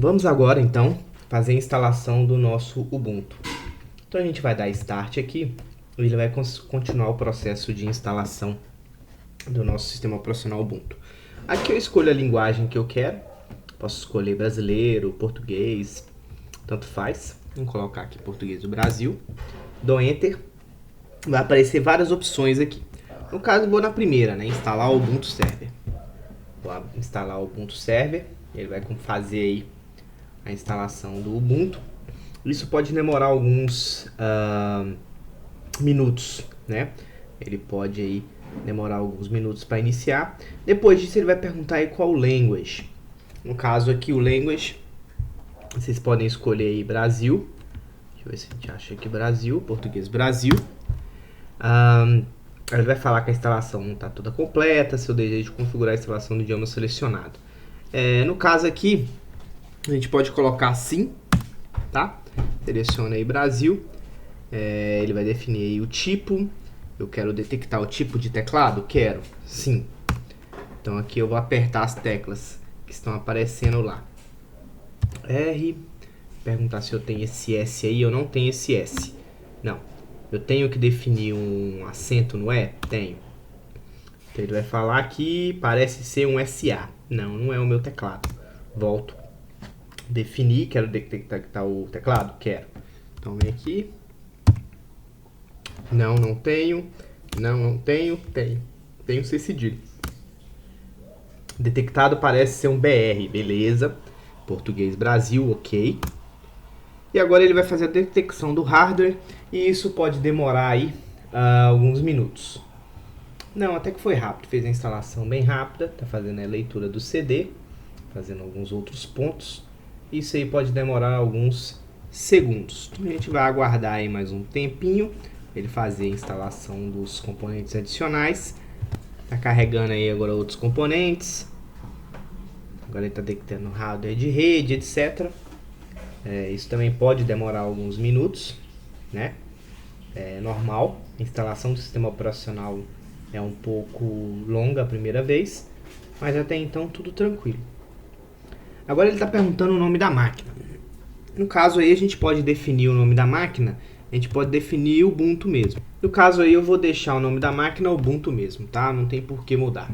Vamos agora então fazer a instalação do nosso Ubuntu. Então a gente vai dar Start aqui e ele vai continuar o processo de instalação do nosso sistema operacional Ubuntu. Aqui eu escolho a linguagem que eu quero, posso escolher brasileiro, português, tanto faz. Vamos colocar aqui português do Brasil, dou Enter, vai aparecer várias opções aqui. No caso eu vou na primeira, né, instalar o Ubuntu Server. Vou instalar o Ubuntu Server, ele vai fazer aí a instalação do Ubuntu. Isso pode demorar alguns minutos, né? Ele pode aí demorar alguns minutos para iniciar. Depois disso ele vai perguntar aí qual language. No caso aqui o language, vocês podem escolher aí Brasil. Deixa eu ver se a gente acha aqui Brasil, português Brasil. Ele vai falar que a instalação não está toda completa, se eu desejo configurar a instalação do idioma selecionado. No caso aqui, a gente pode colocar sim, tá? Seleciona aí Brasil, ele vai definir aí o tipo. Eu quero detectar o tipo de teclado? Quero, sim. Então aqui eu vou apertar as teclas que estão aparecendo lá. R, perguntar se eu tenho esse S aí, eu não tenho esse S. Não, eu tenho que definir um acento no E? Tenho. Então ele vai falar que parece ser um SA. Não, não é o meu teclado. Volto. Definir, quero detectar o teclado? Quero. Então vem aqui. Não, não tenho. Não, não tenho. Tenho. Tenho C cedilha. Detectado parece ser um BR. Beleza. Português Brasil, ok. E agora ele vai fazer a detecção do hardware. E isso pode demorar aí alguns minutos. Não, até que foi rápido. Fez a instalação bem rápida. Está fazendo a leitura do CD. Fazendo alguns outros pontos. Isso aí pode demorar alguns segundos. Então a gente vai aguardar aí mais um tempinho para ele fazer a instalação dos componentes adicionais. Está carregando aí agora outros componentes. Agora ele está detectando hardware de rede, etc. Isso também pode demorar alguns minutos, né? É normal. A instalação do sistema operacional é um pouco longa a primeira vez, mas até então tudo tranquilo. Agora ele está perguntando o nome da máquina. No caso aí a gente pode definir o nome da máquina, a gente pode definir o Ubuntu mesmo. No caso aí eu vou deixar o nome da máquina Ubuntu mesmo, tá? Não tem por que mudar.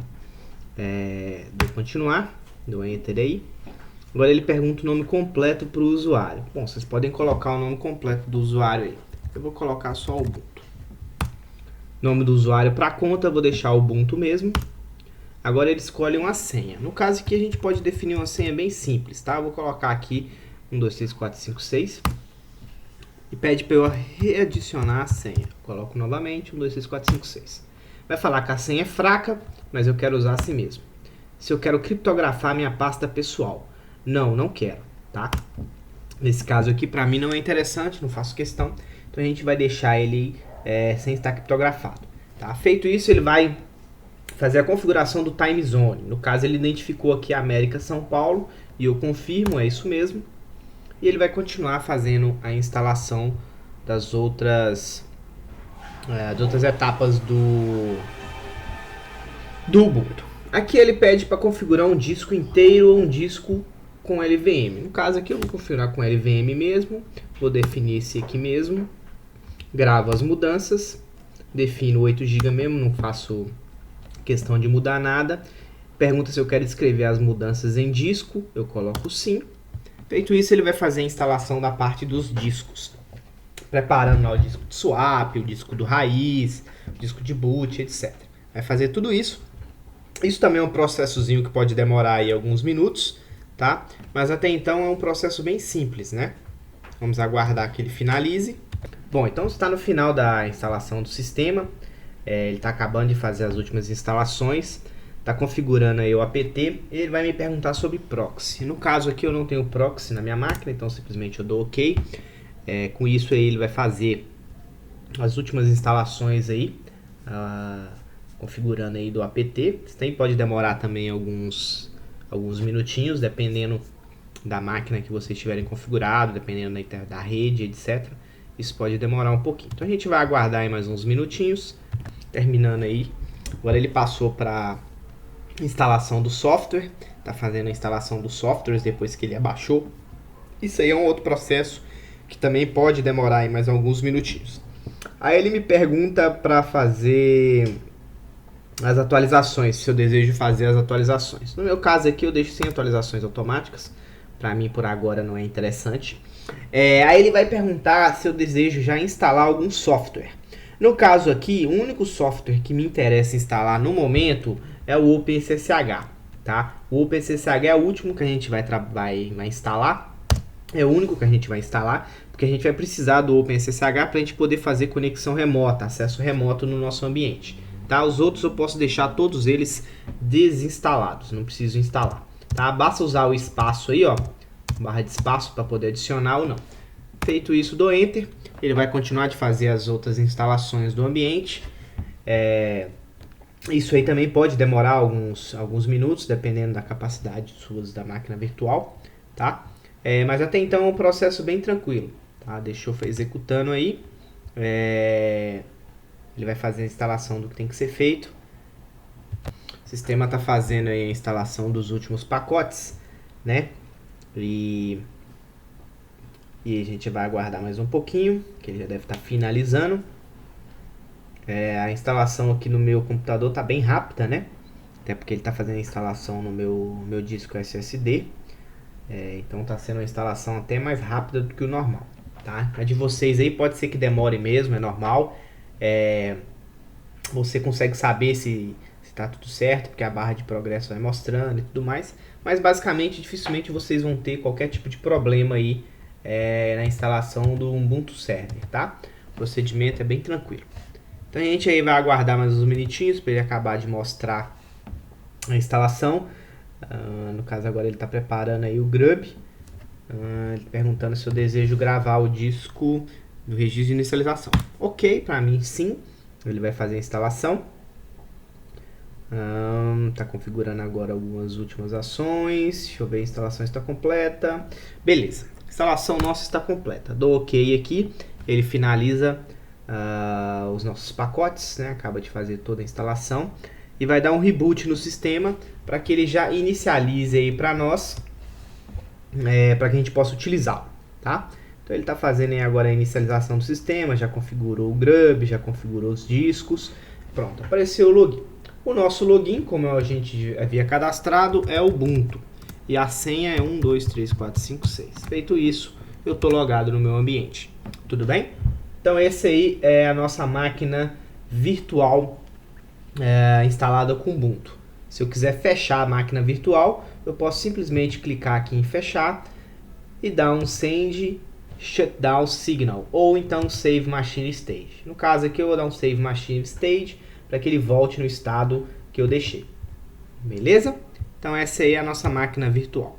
Vou continuar, dou Enter aí. Agora ele pergunta o nome completo para o usuário. Bom, vocês podem colocar o nome completo do usuário aí. Eu vou colocar só Ubuntu. Nome do usuário para a conta, eu vou deixar o Ubuntu mesmo. Agora ele escolhe uma senha. No caso aqui a gente pode definir uma senha bem simples, tá? Eu vou colocar aqui 1, 2, 3, 4, 5, 6. E pede para eu readicionar a senha. Coloco novamente 1, 2, 3, 4, 5, 6. Vai falar que a senha é fraca, mas eu quero usar assim mesmo. Se eu quero criptografar minha pasta pessoal. Não, não quero, tá? Nesse caso aqui para mim não é interessante, não faço questão. Então a gente vai deixar ele sem estar criptografado, tá? Feito isso, ele vai fazer a configuração do time zone. No caso ele identificou aqui a América São Paulo e eu confirmo, é isso mesmo. E ele vai continuar fazendo a instalação das outras etapas do Ubuntu. Aqui ele pede para configurar um disco inteiro ou um disco com LVM. No caso aqui eu vou configurar com LVM mesmo. Vou definir esse aqui mesmo. Gravo as mudanças. Defino 8 GB mesmo, não faço questão de mudar nada. Pergunta se eu quero escrever as mudanças em disco. Eu coloco sim. Feito isso, ele vai fazer a instalação da parte dos discos. Preparando lá o disco de swap, o disco do raiz, o disco de boot, etc. Vai fazer tudo isso. Isso também é um processozinho que pode demorar aí alguns minutos, tá? Mas até então é um processo bem simples, né? Vamos aguardar que ele finalize. Bom, então está no final da instalação do sistema. Ele está acabando de fazer as últimas instalações. Está configurando aí o apt. Ele vai me perguntar sobre proxy. No caso aqui eu não tenho proxy na minha máquina, então simplesmente eu dou OK. Com isso aí ele vai fazer as últimas instalações aí, configurando aí do apt. Pode demorar também alguns minutinhos, dependendo da máquina que vocês tiverem configurado, dependendo da rede, etc. Isso pode demorar um pouquinho. Então a gente vai aguardar aí mais uns minutinhos. Terminando aí. Agora ele passou para instalação do software. tá fazendo a instalação dos softwares depois que ele abaixou. Isso aí é um outro processo que também pode demorar aí mais alguns minutinhos. Aí ele me pergunta para fazer as atualizações, se eu desejo fazer as atualizações. No meu caso aqui eu deixo sem atualizações automáticas, para mim por agora não é interessante. Aí ele vai perguntar se eu desejo já instalar algum software. No caso aqui, o único software que me interessa instalar no momento é o OpenSSH, tá? O OpenSSH é o último que a gente vai instalar, é o único que a gente vai instalar, porque a gente vai precisar do OpenSSH para a gente poder fazer conexão remota, acesso remoto no nosso ambiente. Tá? Os outros eu posso deixar todos eles desinstalados, não preciso instalar. Tá? Basta usar o espaço aí, ó, barra de espaço para poder adicionar ou não. Feito isso, dou Enter. Ele vai continuar de fazer as outras instalações do ambiente. Isso aí também pode demorar alguns minutos, dependendo da capacidade suas da máquina virtual, tá? Mas até então é um processo bem tranquilo, tá? Deixa eu executando aí. Ele vai fazer a instalação do que tem que ser feito. O sistema está fazendo aí a instalação dos últimos pacotes, né? E a gente vai aguardar mais um pouquinho, que ele já deve estar finalizando. A instalação aqui no meu computador está bem rápida, né? Até porque ele está fazendo a instalação no meu disco SSD. Então está sendo uma instalação até mais rápida do que o normal, tá? A de vocês aí pode ser que demore mesmo, é normal. Você consegue saber se está tudo certo, porque a barra de progresso vai mostrando e tudo mais. Mas basicamente, dificilmente vocês vão ter qualquer tipo de problema aí na instalação do Ubuntu Server, tá? O procedimento é bem tranquilo. Então a gente aí vai aguardar mais uns minutinhos para ele acabar de mostrar a instalação. No caso agora ele está preparando aí o Grub, perguntando se eu desejo gravar o disco do registro de inicialização. Ok, para mim sim, ele vai fazer a instalação. Está configurando agora algumas últimas ações. Deixa eu ver, a instalação está completa. Beleza, a instalação nossa está completa. Dou ok aqui, ele finaliza os nossos pacotes, né? Acaba de fazer toda a instalação e vai dar um reboot no sistema para que ele já inicialize aí para nós, para que a gente possa utilizá-lo, tá? Então ele está fazendo aí agora a inicialização do sistema, já configurou o Grub, já configurou os discos, pronto, apareceu o login. O nosso login, como a gente havia cadastrado, é o Ubuntu e a senha é 123456. Feito isso, eu estou logado no meu ambiente, tudo bem? Então essa aí é a nossa máquina virtual instalada com Ubuntu. Se eu quiser fechar a máquina virtual, eu posso simplesmente clicar aqui em fechar e dar um Send Shutdown Signal, ou então Save Machine State. No caso aqui eu vou dar um Save Machine State para que ele volte no estado que eu deixei. Beleza? Então essa aí é a nossa máquina virtual.